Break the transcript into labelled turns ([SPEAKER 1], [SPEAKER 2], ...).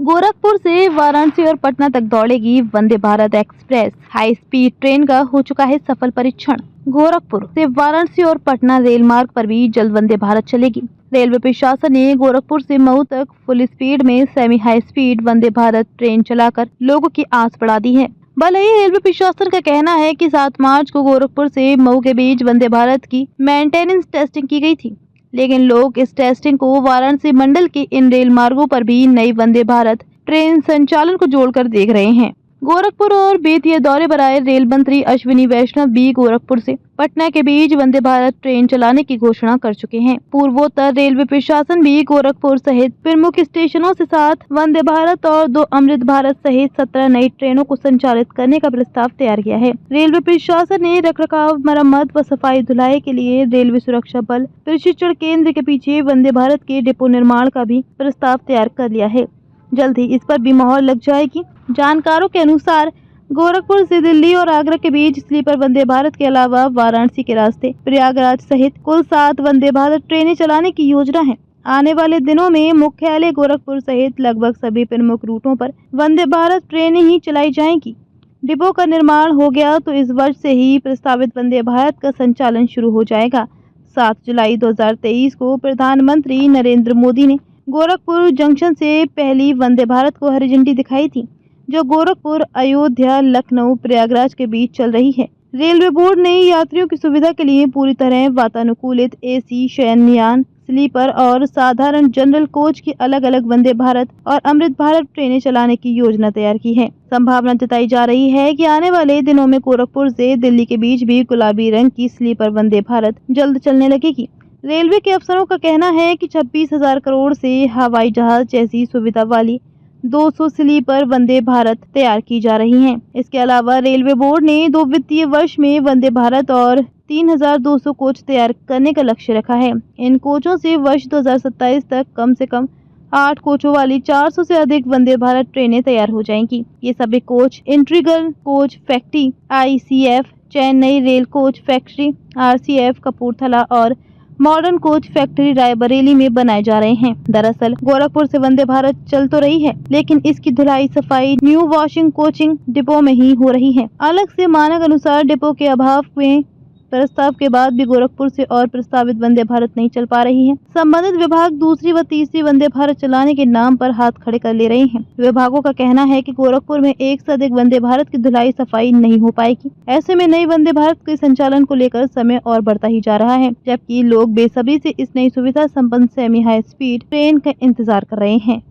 [SPEAKER 1] गोरखपुर से वाराणसी और पटना तक दौड़ेगी Vande Bharat express. High speed train का हो चुका है सफल परीक्षण। गोरखपुर से वाराणसी और पटना रेल मार्ग पर भी जल्द वंदे भारत चलेगी। रेलवे प्रशासन ने गोरखपुर से मऊ तक फुल स्पीड में semi high speed Vande Bharat train चलाकर लोगों की आस बढ़ा दी है। भले ही रेलवे प्रशासन का कहना है कि 7 मार्च को गोरखपुर से मऊ के बीच वंदे भारत की मेंटेनेंस टेस्टिंग की गई थी, लेकिन लोग इस टेस्टिंग को वाराणसी मंडल के इन रेल मार्गों पर भी नई वंदे भारत ट्रेन संचालन को जोड़कर देख रहे हैं। गोरखपुर और बेतिया दौरे पर आए रेल मंत्री अश्विनी वैष्णव भी गोरखपुर से पटना के बीच वंदे भारत ट्रेन चलाने की घोषणा कर चुके हैं। पूर्वोत्तर रेलवे प्रशासन भी गोरखपुर सहित प्रमुख स्टेशनों से 7 वंदे भारत और 2 अमृत भारत सहित 17 नई ट्रेनों को संचालित करने का प्रस्ताव तैयार किया है। रेलवे प्रशासन ने रखरखाव, मरम्मत व सफाई धुलाई के लिए रेलवे सुरक्षा बल प्रशिक्षण केंद्र के पीछे वंदे भारत के डिपो निर्माण का भी प्रस्ताव तैयार कर लिया है। जल्द ही इस पर भी मोहर लग जाएगी। जानकारों के अनुसार गोरखपुर से दिल्ली और आगरा के बीच स्लीपर वंदे भारत के अलावा वाराणसी के रास्ते प्रयागराज सहित कुल 7 वंदे भारत ट्रेनें चलाने की योजना है। आने वाले दिनों में मुख्यालय गोरखपुर सहित लगभग सभी प्रमुख रूटों पर वंदे भारत ट्रेनें ही चलाई जाएंगी। डिपो का निर्माण हो गया तो इस वर्ष से ही प्रस्तावित वंदे भारत का संचालन शुरू हो जाएगा। 7 जुलाई 2023 को प्रधानमंत्री नरेंद्र मोदी ने गोरखपुर जंक्शन से पहली वंदे भारत को हरी झंडी दिखाई थी, जो गोरखपुर, अयोध्या, लखनऊ, प्रयागराज के बीच चल रही है। रेलवे बोर्ड ने यात्रियों की सुविधा के लिए पूरी तरह वातानुकूलित एसी, शयनयान, स्लीपर और साधारण जनरल कोच की अलग-अलग वंदे भारत और अमृत भारत ट्रेनें चलाने की योजना तैयार की है। संभावना जताई जा रही है कि आने वाले दिनों में गोरखपुर से दिल्ली के बीच भी गुलाबी रंग की स्लीपर वंदे भारत जल्द चलने लगेगी। रेलवे के अफसरों का कहना है कि 26,000 करोड़ से हवाई जहाज जैसी सुविधा वाली 200 स्लीपर वंदे भारत तैयार की जा रही हैं। इसके अलावा रेलवे बोर्ड ने 2 वित्तीय वर्ष में वंदे भारत और 3,200 कोच तैयार करने का लक्ष्य रखा है। इन कोचों से वर्ष 2027 तक कम से कम 8 कोचों वाली 400 से अधिक वंदे भारत ट्रेनें तैयार हो जाएंगी। ये सभी coach integral coach factory ICF, Chennai rail coach factory RCF Kapurthala और मॉडर्न कोच फैक्ट्री रायबरेली में बनाए जा रहे हैं। दरअसल गोरखपुर से वंदे भारत चल तो रही है, लेकिन इसकी धुलाई, सफाई न्यू वॉशिंग कोचिंग डिपो में ही हो रही है। अलग से मानक अनुसार डिपो के अभाव में प्रस्ताव के बाद भी गोरखपुर से और प्रस्तावित वंदे भारत नहीं चल पा रही है। संबंधित विभाग दूसरी व तीसरी वंदे भारत चलाने के नाम पर हाथ खड़े कर ले रहे हैं। विभागों का कहना है कि गोरखपुर में एक से अधिक वंदे भारत की धुलाई, सफाई नहीं हो पाएगी। ऐसे में नई वंदे भारत के संचालन को लेकर समय और बढ़ता ही जा रहा है, जबकि लोग बेसब्री से इस नई सुविधा संपन्न सेमी हाई स्पीड ट्रेन का इंतजार कर रहे हैं।